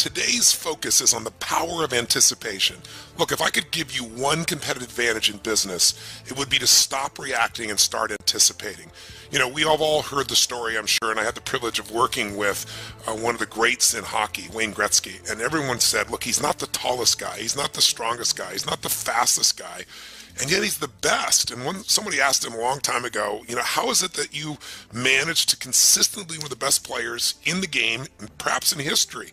today's focus is on the power of anticipation. Look, if I could give you one competitive advantage in business, it would be to stop reacting and start anticipating. You know, we have all heard the story, I'm sure, and I had the privilege of working with one of the greats in hockey, Wayne Gretzky, and everyone said, look, he's not the tallest guy, he's not the strongest guy, he's not the fastest guy, and yet he's the best. And when somebody asked him a long time ago, you know, how is it that you manage to consistently be one of the best players in the game, and perhaps in history?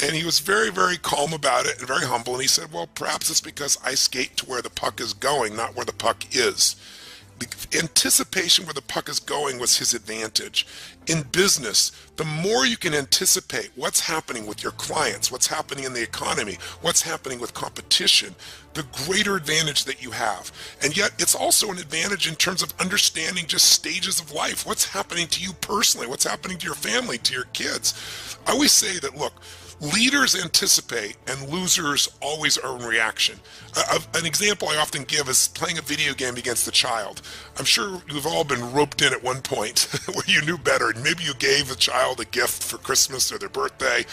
And he was very, very calm about it and very humble, and he said, well, perhaps it's because I skate to where the puck is going, not where the puck is. The anticipation where the puck is going was his advantage. In business, the more you can anticipate what's happening with your clients, what's happening in the economy, what's happening with competition, the greater advantage that you have. And yet it's also an advantage in terms of understanding just stages of life. What's happening to you personally? What's happening to your family, to your kids? I always say that, look, leaders anticipate and losers always earn reaction. An example I often give is playing a video game against a child. I'm sure you've all been roped in at one point where you knew better, and maybe you gave a child a gift for Christmas or their birthday,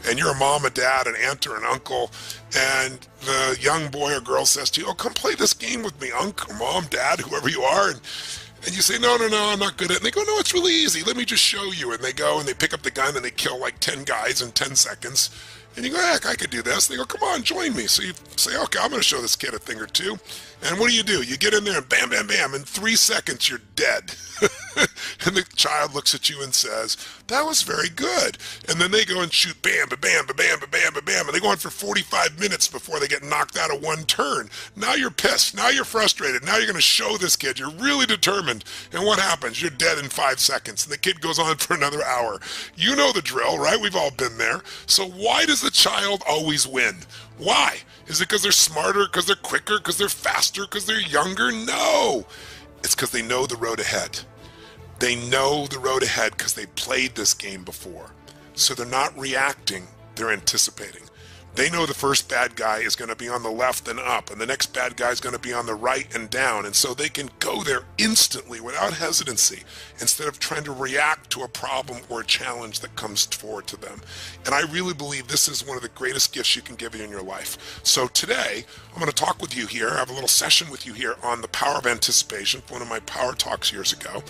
and you're a mom, a dad, an aunt, or an uncle, and the young boy or girl says to you, oh, come play this game with me, uncle, mom, dad, whoever you are, and you say, no, I'm not good at it. And they go, no, it's really easy. Let me just show you. And they go and they pick up the gun and they kill like 10 guys in 10 seconds. And you go, heck, I could do this. And they go, come on, join me. So you say, okay, I'm going to show this kid a thing or two. And what do? You get in there and bam, bam, bam. In 3 seconds, you're dead. And the child looks at you and says, that was very good. And then they go and shoot bam, ba bam, ba bam, ba bam, ba bam. And they go on for 45 minutes before they get knocked out of one turn. Now you're pissed. Now you're frustrated. Now you're going to show this kid. You're really determined. And what happens? You're dead in 5 seconds. And the kid goes on for another hour. You know the drill, right? We've all been there. So why does the child always win? Why? Is it because they're smarter, because they're quicker, because they're faster, because they're younger? No. It's because they know the road ahead. They know the road ahead because they played this game before. So they're not reacting, they're anticipating. They know the first bad guy is going to be on the left and up, and the next bad guy is going to be on the right and down. And so they can go there instantly without hesitancy instead of trying to react to a problem or a challenge that comes forward to them. And I really believe this is one of the greatest gifts you can give in your life. So today, I'm going to talk with you here. I have a little session with you here on the power of anticipation, one of my power talks years ago.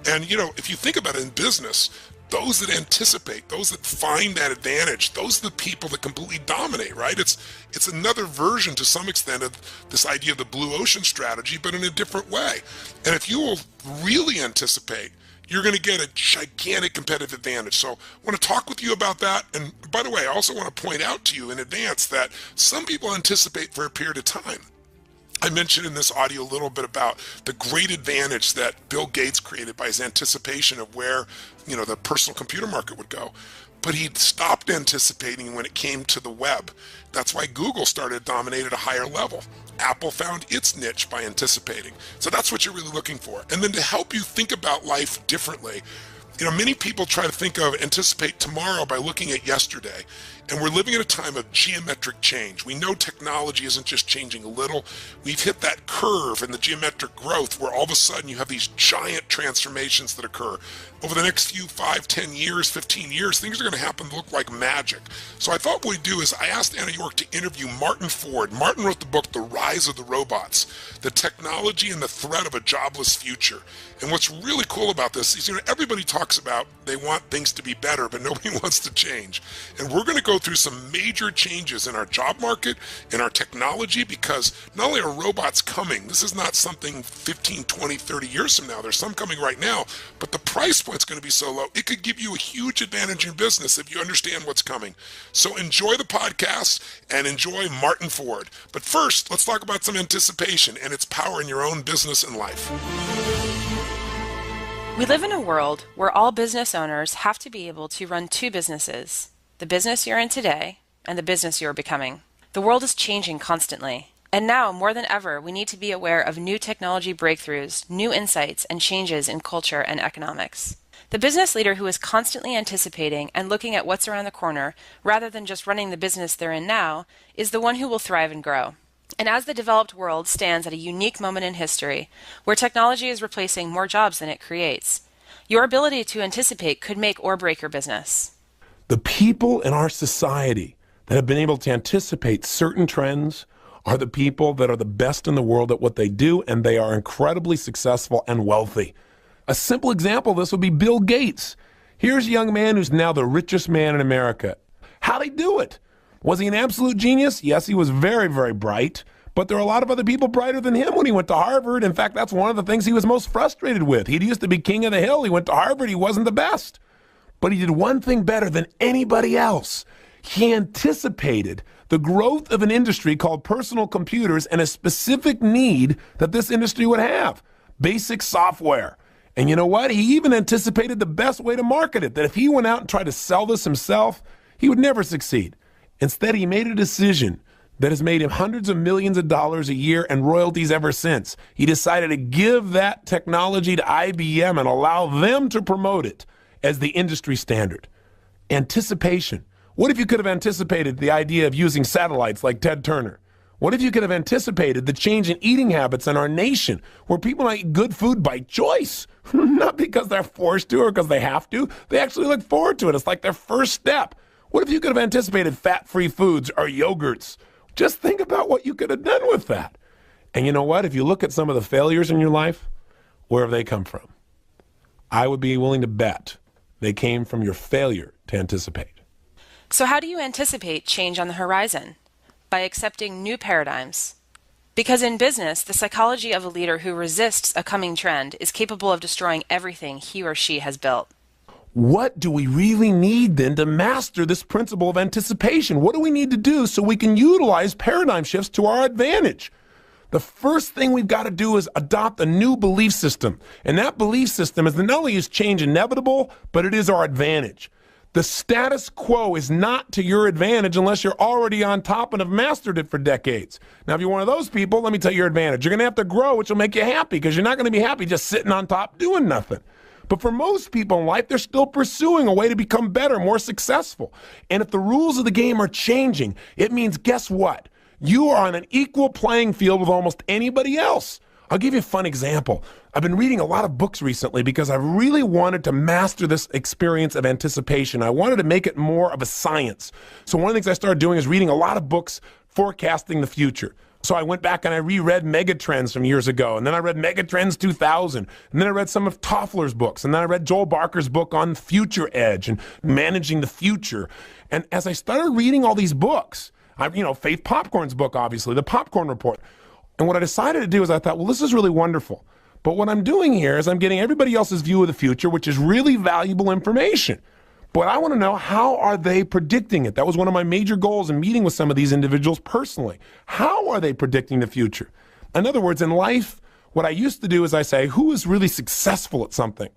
And, you know, if you think about it in business, those that anticipate, those that find that advantage, those are the people that completely dominate, right? It's another version to some extent of this idea of the blue ocean strategy, but in a different way. And if you will really anticipate, you're going to get a gigantic competitive advantage. So I want to talk with you about that. And by the way, I also want to point out to you in advance that some people anticipate for a period of time. I mentioned in this audio a little bit about the great advantage that Bill Gates created by his anticipation of where, you know, the personal computer market would go. But he stopped anticipating when it came to the web. That's why Google started to dominate at a higher level. Apple found its niche by anticipating. So that's what you're really looking for. And then to help you think about life differently, you know, many people try to anticipate tomorrow by looking at yesterday. And we're living in a time of geometric change. We know technology isn't just changing a little. We've hit that curve in the geometric growth where all of a sudden you have these giant transformations that occur. Over the next few 5, 10 years, 15 years, things are going to happen that look like magic. So I thought what we'd do is I asked Anna York to interview Martin Ford. Martin wrote the book, The Rise of the Robots, the technology and the threat of a jobless future. And what's really cool about this is, you know, everybody talks about they want things to be better, but nobody wants to change. And we're going to go through some major changes in our job market, in our technology, because not only are robots coming, this is not something 15, 20, 30 years from now. There's some coming right now, but the price point's going to be so low, it could give you a huge advantage in business if you understand what's coming. So enjoy the podcast and enjoy Martin Ford. But first, let's talk about some anticipation and its power in your own business and life. We live in a world where all business owners have to be able to run 2 businesses, the business you're in today and the business you're becoming. The world is changing constantly, and now more than ever, we need to be aware of new technology breakthroughs, new insights, and changes in culture and economics. The business leader who is constantly anticipating and looking at what's around the corner, rather than just running the business they're in now, is the one who will thrive and grow. And as the developed world stands at a unique moment in history, where technology is replacing more jobs than it creates, your ability to anticipate could make or break your business. The people in our society that have been able to anticipate certain trends are the people that are the best in the world at what they do, and they are incredibly successful and wealthy. A simple example of this would be Bill Gates. Here's a young man who's now the richest man in America. How'd he do it? Was he an absolute genius? Yes, he was very, very bright, but there are a lot of other people brighter than him when he went to Harvard. In fact, that's one of the things he was most frustrated with. He used to be king of the hill. He went to Harvard. He wasn't the best. But he did one thing better than anybody else. He anticipated the growth of an industry called personal computers and a specific need that this industry would have, basic software. And you know what? He even anticipated the best way to market it, that if he went out and tried to sell this himself, he would never succeed. Instead, he made a decision that has made him hundreds of millions of dollars a year and royalties ever since. He decided to give that technology to IBM and allow them to promote it as the industry standard. Anticipation. What if you could have anticipated the idea of using satellites like Ted Turner? What if you could have anticipated the change in eating habits in our nation, where people now eat good food by choice, not because they're forced to or because they have to. They actually look forward to it. It's like their first step. What if you could have anticipated fat-free foods or yogurts? Just think about what you could have done with that. And you know what? If you look at some of the failures in your life, where have they come from? I would be willing to bet they came from your failure to anticipate. So how do you anticipate change on the horizon? By accepting new paradigms. Because in business, the psychology of a leader who resists a coming trend is capable of destroying everything he or she has built. What do we really need then to master this principle of anticipation? What do we need to do so we can utilize paradigm shifts to our advantage? The first thing we've got to do is adopt a new belief system. And that belief system is that not only is change inevitable, but it is our advantage. The status quo is not to your advantage unless you're already on top and have mastered it for decades. Now, if you're one of those people, let me tell you your advantage. You're going to have to grow, which will make you happy, because you're not going to be happy just sitting on top doing nothing. But for most people in life, they're still pursuing a way to become better, more successful. And if the rules of the game are changing, it means, guess what? You are on an equal playing field with almost anybody else. I'll give you a fun example. I've been reading a lot of books recently because I really wanted to master this experience of anticipation. I wanted to make it more of a science. So one of the things I started doing is reading a lot of books forecasting the future. So I went back and I reread Megatrends from years ago, and then I read Megatrends 2000, and then I read some of Toffler's books, and then I read Joel Barker's book on Future Edge and managing the future. And as I started reading all these books, Faith Popcorn's book, obviously, The Popcorn Report. And what I decided to do is I thought, well, this is really wonderful. But what I'm doing here is I'm getting everybody else's view of the future, which is really valuable information. But I want to know, how are they predicting it? That was one of my major goals in meeting with some of these individuals personally. How are they predicting the future? In other words, in life, what I used to do is I say, who is really successful at something?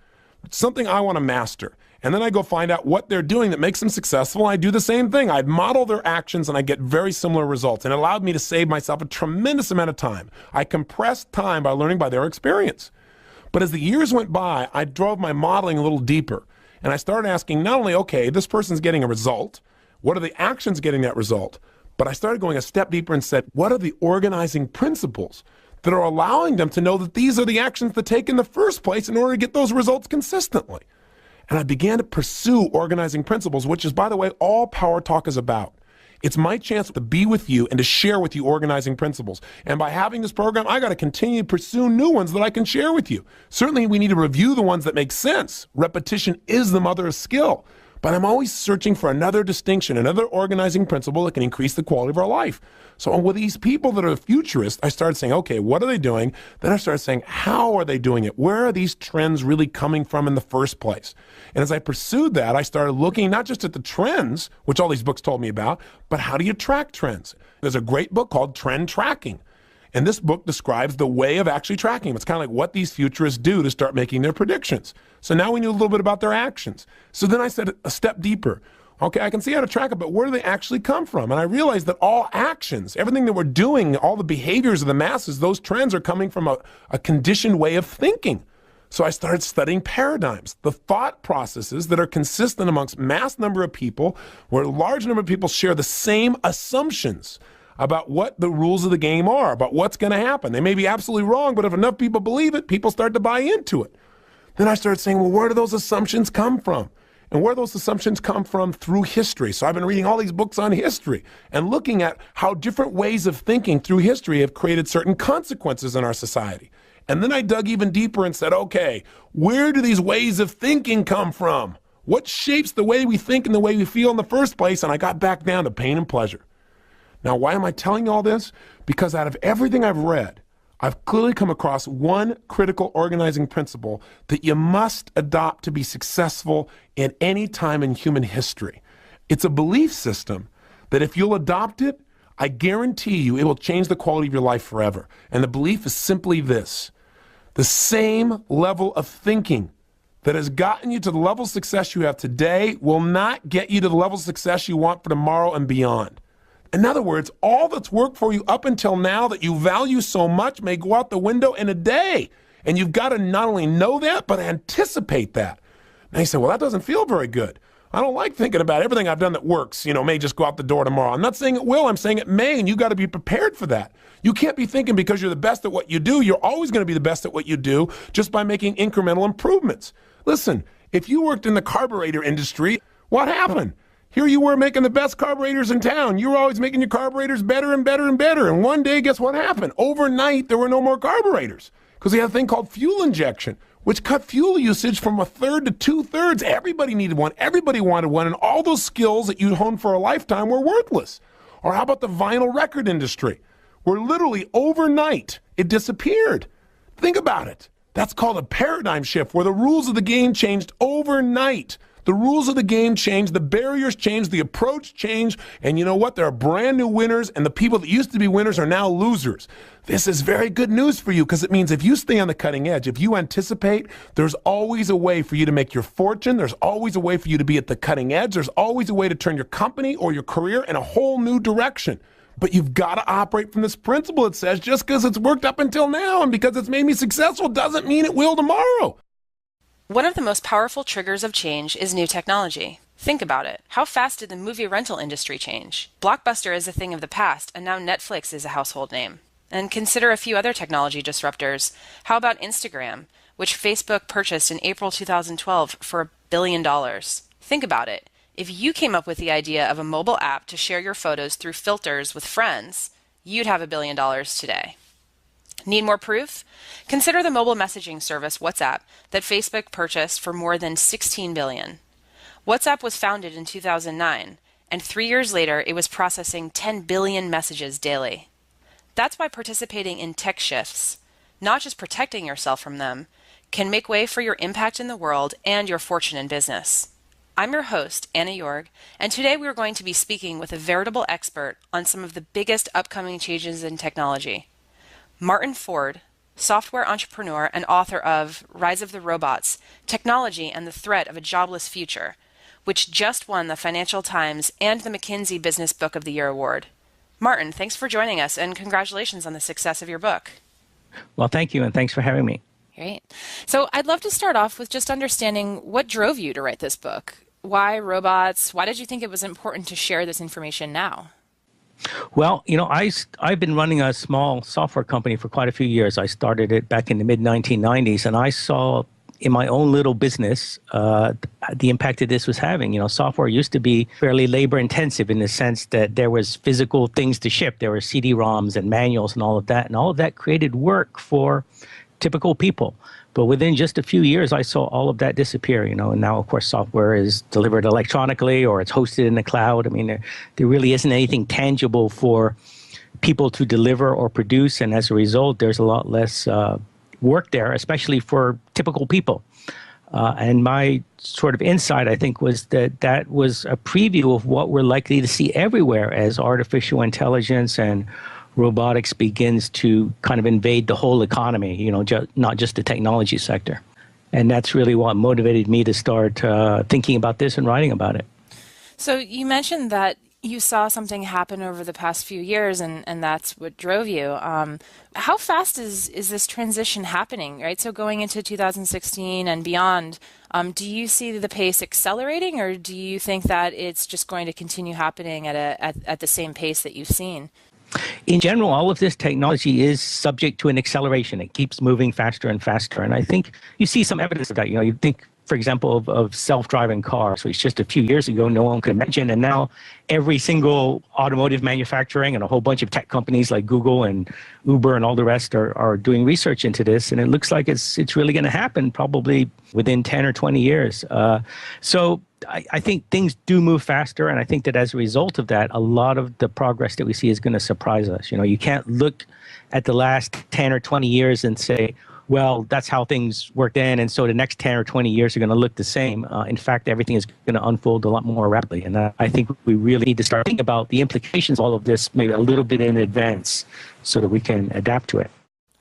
It's something I want to master. And then I go find out what they're doing that makes them successful. I do the same thing. I'd model their actions and I get very similar results. And it allowed me to save myself a tremendous amount of time. I compressed time by learning by their experience. But as the years went by, I drove my modeling a little deeper. And I started asking not only, okay, this person's getting a result, what are the actions getting that result? But I started going a step deeper and said, what are the organizing principles that are allowing them to know that these are the actions to take in the first place in order to get those results consistently? And I began to pursue organizing principles, which is, by the way, all Power Talk is about. It's my chance to be with you and to share with you organizing principles. And by having this program, I got to continue to pursue new ones that I can share with you. Certainly, we need to review the ones that make sense. Repetition is the mother of skill. But I'm always searching for another distinction, another organizing principle that can increase the quality of our life. So with these people that are futurists, I started saying, okay, what are they doing? Then I started saying, how are they doing it? Where are these trends really coming from in the first place? And as I pursued that, I started looking not just at the trends, which all these books told me about, but how do you track trends? There's a great book called Trend Tracking. And this book describes the way of actually tracking them. It's kind of like what these futurists do to start making their predictions. So now we knew a little bit about their actions. So then I said a step deeper. Okay, I can see how to track it, but where do they actually come from? And I realized that all actions, everything that we're doing, all the behaviors of the masses, those trends are coming from a conditioned way of thinking. So I started studying paradigms, the thought processes that are consistent amongst mass number of people, where a large number of people share the same assumptions about what the rules of the game are, about what's going to happen. They may be absolutely wrong, but if enough people believe it, people start to buy into it. Then I started saying, well, where do those assumptions come from? And where those assumptions come from? Through history. So I've been reading all these books on history and looking at how different ways of thinking through history have created certain consequences in our society. And then I dug even deeper and said, okay, where do these ways of thinking come from? What shapes the way we think and the way we feel in the first place? And I got back down to pain and pleasure. Now, why am I telling you all this? Because out of everything I've read, I've clearly come across one critical organizing principle that you must adopt to be successful in any time in human history. It's a belief system that if you'll adopt it, I guarantee you it will change the quality of your life forever. And the belief is simply this: the same level of thinking that has gotten you to the level of success you have today will not get you to the level of success you want for tomorrow and beyond. In other words, all that's worked for you up until now that you value so much may go out the window in a day. And you've got to not only know that, but anticipate that. Now you say, well, that doesn't feel very good. I don't like thinking about everything I've done that works, may just go out the door tomorrow. I'm not saying it will, I'm saying it may, and you got to be prepared for that. You can't be thinking because you're the best at what you do, you're always going to be the best at what you do just by making incremental improvements. Listen, if you worked in the carburetor industry, what happened? Here you were making the best carburetors in town. You were always making your carburetors better and better and better. And one day, guess what happened? Overnight, there were no more carburetors because they had a thing called fuel injection, which cut fuel usage from 1/3 to 2/3. Everybody needed one. Everybody wanted one. And all those skills that you'd honed for a lifetime were worthless. Or how about the vinyl record industry, where literally overnight it disappeared? Think about it. That's called a paradigm shift, where the rules of the game changed overnight. The rules of the game changed, the barriers changed, the approach changed, and you know what? There are brand new winners, and the people that used to be winners are now losers. This is very good news for you because it means if you stay on the cutting edge, if you anticipate, there's always a way for you to make your fortune. There's always a way for you to be at the cutting edge. There's always a way to turn your company or your career in a whole new direction. But you've got to operate from this principle. It says just because it's worked up until now and because it's made me successful doesn't mean it will tomorrow. One of the most powerful triggers of change is new technology. Think about it. How fast did the movie rental industry change? Blockbuster is a thing of the past, and now Netflix is a household name. And consider a few other technology disruptors. How about Instagram, which Facebook purchased in April 2012 for $1 billion? Think about it. If you came up with the idea of a mobile app to share your photos through filters with friends, you'd have $1 billion today. Need more proof? Consider the mobile messaging service WhatsApp that Facebook purchased for more than $16 billion. WhatsApp was founded in 2009, and 3 years later it was processing 10 billion messages daily. That's why participating in tech shifts, not just protecting yourself from them, can make way for your impact in the world and your fortune in business. I'm your host, Anna Jorg, and today we are going to be speaking with a veritable expert on some of the biggest upcoming changes in technology. Martin Ford, software entrepreneur and author of Rise of the Robots, Technology and the Threat of a Jobless Future, which just won the Financial Times and the McKinsey Business Book of the Year award. Martin, thanks for joining us and congratulations on the success of your book. Well, thank you and thanks for having me. Great. So I'd love to start off with just understanding what drove you to write this book. Why robots? Why did you think it was important to share this information now? Well, I've been running a small software company for quite a few years. I started it back in the mid-1990s, and I saw in my own little business the impact that this was having. Software used to be fairly labor-intensive in the sense that there was physical things to ship. There were CD-ROMs and manuals and all of that created work for typical people. But within just a few years, I saw all of that disappear, and now, of course, software is delivered electronically or it's hosted in the cloud. I mean, there really isn't anything tangible for people to deliver or produce, and as a result, there's a lot less work there, especially for typical people. And my sort of insight, I think, was that was a preview of what we're likely to see everywhere as artificial intelligence and robotics begins to kind of invade the whole economy, not just the technology sector. And that's really what motivated me to start thinking about this and writing about it. So you mentioned that you saw something happen over the past few years, and that's what drove you. How fast is this transition happening, right? So going into 2016 and beyond, do you see the pace accelerating, or do you think that it's just going to continue happening at the same pace that you've seen? In general, all of this technology is subject to an acceleration. It keeps moving faster and faster. And I think you see some evidence of that. You think for example, of self-driving cars, which just a few years ago no one could imagine. And now every single automotive manufacturing and a whole bunch of tech companies like Google and Uber and all the rest are doing research into this. And it looks like it's really going to happen probably within 10 or 20 years. So I think things do move faster. And I think that as a result of that, a lot of the progress that we see is going to surprise us. You know, you can't look at the last 10 or 20 years and say, well, that's how things worked then, and so the next 10 or 20 years are going to look the same. In fact, everything is going to unfold a lot more rapidly, and I think we really need to start thinking about the implications of all of this maybe a little bit in advance so that we can adapt to it.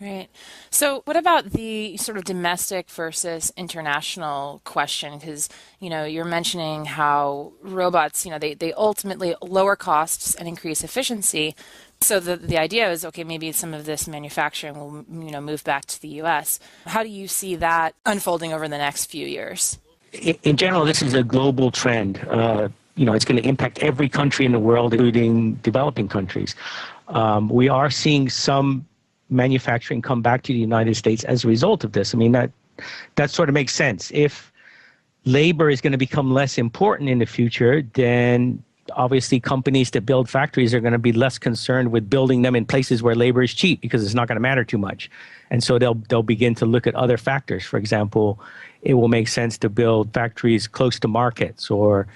Right. So what about the sort of domestic versus international question? Because, you know, you're mentioning how robots, you know, they ultimately lower costs and increase efficiency. So the idea is, okay, maybe some of this manufacturing will, you know, move back to the U.S. How do you see that unfolding over the next few years? In general, this is a global trend. You know, it's going to impact every country in the world, including developing countries. We are seeing some manufacturing come back to the United States as a result of this. I mean, that sort of makes sense. If labor is going to become less important in the future, then obviously companies that build factories are going to be less concerned with building them in places where labor is cheap because it's not going to matter too much. And so they'll begin to look at other factors. For example, it will make sense to build factories close to markets or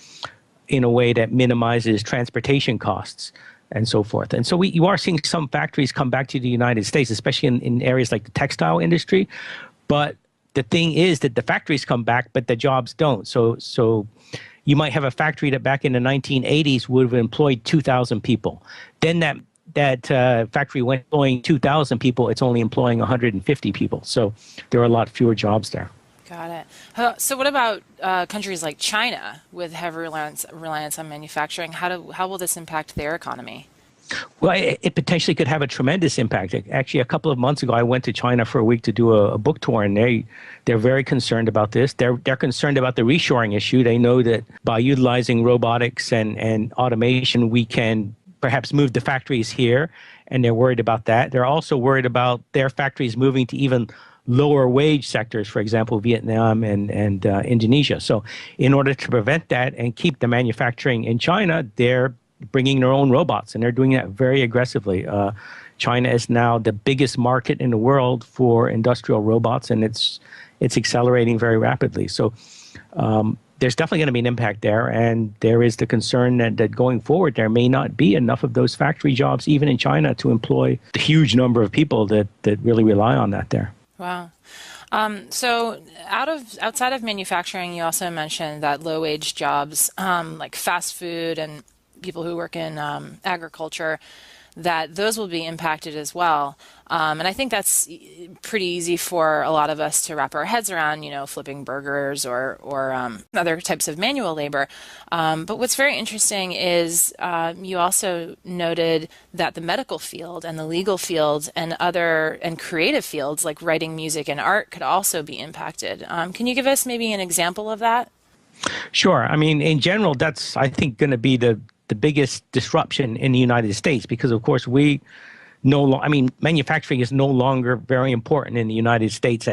in a way that minimizes transportation costs and so forth. And so you are seeing some factories come back to the United States, especially in areas like the textile industry. But the thing is that the factories come back, but the jobs don't. So you might have a factory that back in the 1980s would have employed 2,000 people. Then that factory went employing 2,000 people. It's only employing 150 people. So there are a lot fewer jobs there. Got it. So what about countries like China with heavy reliance on manufacturing? How will this impact their economy? Well, it potentially could have a tremendous impact. Actually, a couple of months ago, I went to China for a week to do a book tour, and they're very concerned about this. They're concerned about the reshoring issue. They know that by utilizing robotics and automation, we can perhaps move the factories here, and they're worried about that. They're also worried about their factories moving to even lower wage sectors, for example, Vietnam and Indonesia. So in order to prevent that and keep the manufacturing in China, they're bringing their own robots, and they're doing that very aggressively. China is now the biggest market in the world for industrial robots, and it's accelerating very rapidly. So there's definitely going to be an impact there, and there is the concern that going forward, there may not be enough of those factory jobs, even in China, to employ the huge number of people that really rely on that there. Wow. So outside of manufacturing, you also mentioned that low-wage jobs like fast food and people who work in agriculture, that those will be impacted as well. And I think that's pretty easy for a lot of us to wrap our heads around, you know, flipping burgers or other types of manual labor. But what's very interesting is you also noted that the medical field and the legal field and creative fields like writing, music, and art could also be impacted. Can you give us maybe an example of that? Sure. I mean, in general, that's, I think, going to be the biggest disruption in the United States because, of course, manufacturing is no longer very important in the United States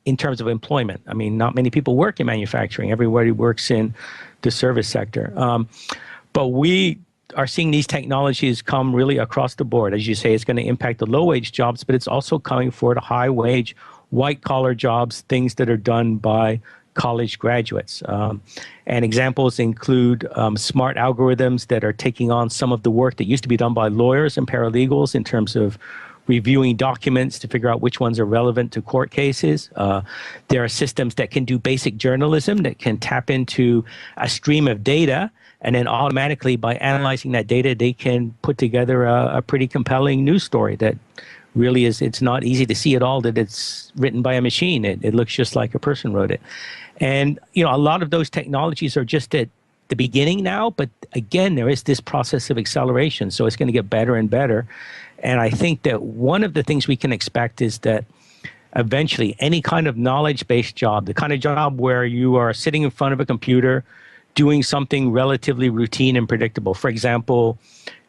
in terms of employment. I mean, not many people work in manufacturing. Everybody works in the service sector. But we are seeing these technologies come really across the board. As you say, it's going to impact the low-wage jobs, but it's also coming for the high-wage, white-collar jobs, things that are done by college graduates. And examples include smart algorithms that are taking on some of the work that used to be done by lawyers and paralegals in terms of reviewing documents to figure out which ones are relevant to court cases. There are systems that can do basic journalism that can tap into a stream of data, and then automatically by analyzing that data, they can put together a pretty compelling news story that really it's not easy to see at all that it's written by a machine. It looks just like a person wrote it. And, you know, a lot of those technologies are just at the beginning now, but again, there is this process of acceleration. So it's going to get better and better. And I think that one of the things we can expect is that eventually any kind of knowledge-based job, the kind of job where you are sitting in front of a computer doing something relatively routine and predictable, for example,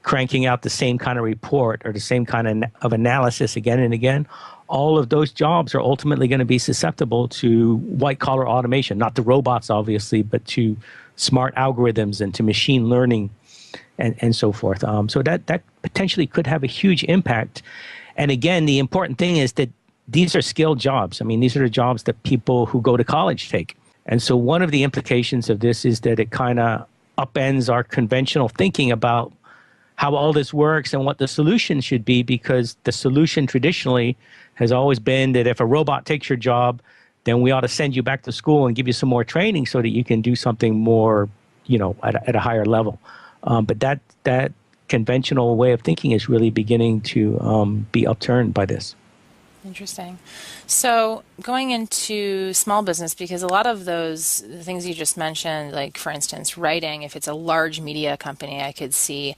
cranking out the same kind of report or the same kind of analysis again and again, all of those jobs are ultimately going to be susceptible to white-collar automation, not to robots, obviously, but to smart algorithms and to machine learning and so forth. So that potentially could have a huge impact. And again, the important thing is that these are skilled jobs. I mean, these are the jobs that people who go to college take. And so one of the implications of this is that it kind of upends our conventional thinking about how all this works and what the solution should be, because the solution traditionally has always been that if a robot takes your job, then we ought to send you back to school and give you some more training so that you can do something more, at a higher level. But that conventional way of thinking is really beginning to be upturned by this. Interesting. So going into small business, because a lot of those things you just mentioned, like for instance, writing, if it's a large media company, I could see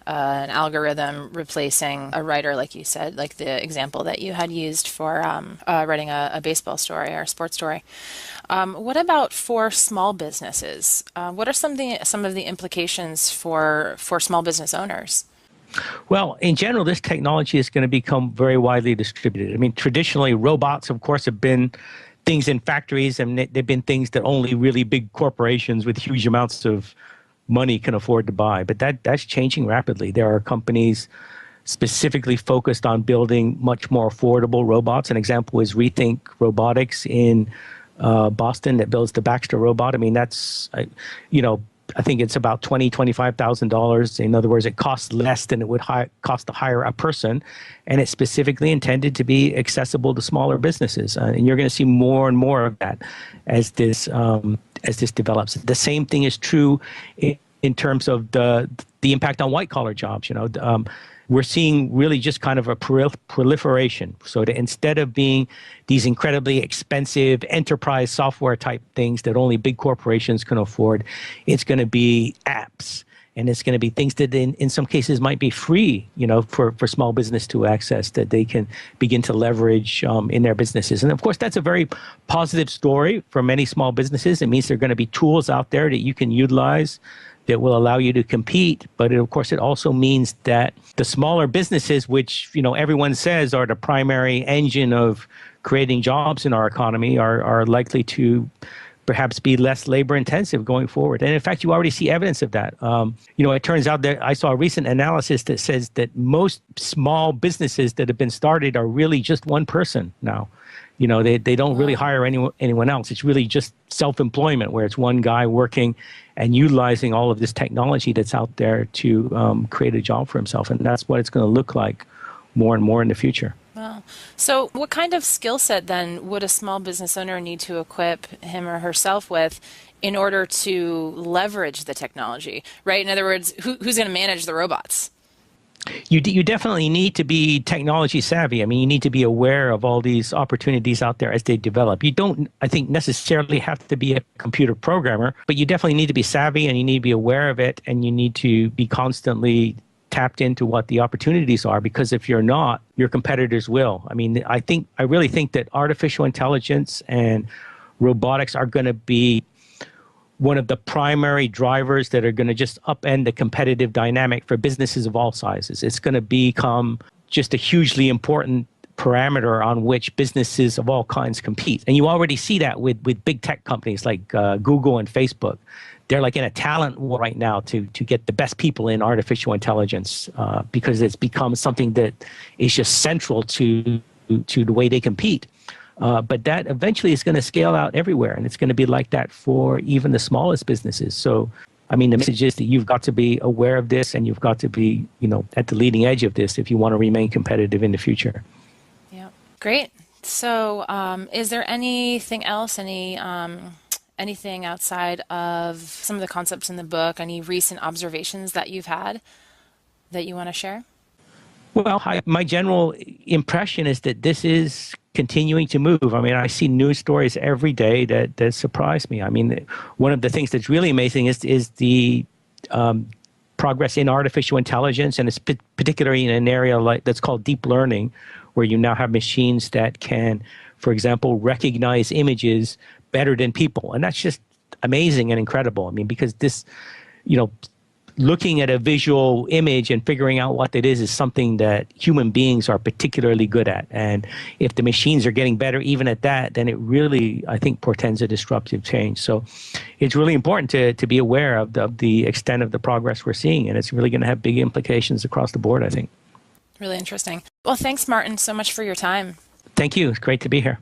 an algorithm replacing a writer, like you said, like the example that you had used for writing a baseball story or a sports story. What about for small businesses? What are some of the implications for small business owners? Well, in general, this technology is going to become very widely distributed. I mean, traditionally, robots, of course, have been things in factories, and they've been things that only really big corporations with huge amounts of money can afford to buy. But that's changing rapidly. There are companies specifically focused on building much more affordable robots. An example is Rethink Robotics in Boston that builds the Baxter robot. I mean, that's, I think it's about $25,000. In other words, it costs less than it would cost to hire a person, and it's specifically intended to be accessible to smaller businesses. And you're going to see more and more of that as this develops. The same thing is true in terms of the impact on white collar jobs. We're seeing really just kind of a proliferation. So that instead of being these incredibly expensive enterprise software type things that only big corporations can afford, it's going to be apps. And it's going to be things that in some cases might be free, for small business to access, that they can begin to leverage in their businesses. And of course, that's a very positive story for many small businesses. It means there are going to be tools out there that you can utilize that will allow you to compete. But of course, it also means that the smaller businesses, which everyone says are the primary engine of creating jobs in our economy, are likely to perhaps be less labor intensive going forward. And in fact, you already see evidence of that. It turns out that I saw a recent analysis that says that most small businesses that have been started are really just one person now. They don't really hire anyone else. It's really just self-employment, where it's one guy working and utilizing all of this technology that's out there to create a job for himself. And that's what it's going to look like more and more in the future. Wow. So what kind of skill set then would a small business owner need to equip him or herself with in order to leverage the technology, right? In other words, who's going to manage the robots? You definitely need to be technology savvy. I mean, you need to be aware of all these opportunities out there as they develop. You don't, I think, necessarily have to be a computer programmer, but you definitely need to be savvy and you need to be aware of it, and you need to be constantly tapped into what the opportunities are, because if you're not, your competitors will. I mean, I really think that artificial intelligence and robotics are going to be one of the primary drivers that are going to just upend the competitive dynamic for businesses of all sizes. It's going to become just a hugely important parameter on which businesses of all kinds compete. And you already see that with big tech companies like Google and Facebook. They're like in a talent war right now to get the best people in artificial intelligence because it's become something that is just central to the way they compete. But that eventually is going to scale out everywhere, and it's going to be like that for even the smallest businesses. So, I mean, the message is that you've got to be aware of this, and you've got to be, at the leading edge of this if you want to remain competitive in the future. Yeah, great. So, is there anything else, anything outside of some of the concepts in the book, any recent observations that you've had that you want to share? Well, my general impression is that this is continuing to move. I mean, I see news stories every day that surprise me. I mean, one of the things that's really amazing is the progress in artificial intelligence, and it's particularly in an area that's called deep learning, where you now have machines that can, for example, recognize images better than people. And that's just amazing and incredible. I mean, because this, looking at a visual image and figuring out what it is something that human beings are particularly good at. And if the machines are getting better even at that, then it really, I think, portends a disruptive change. So it's really important to be aware of the extent of the progress we're seeing, and it's really going to have big implications across the board, I think. Really interesting. Well, thanks, Martin, so much for your time. Thank you. It's great to be here.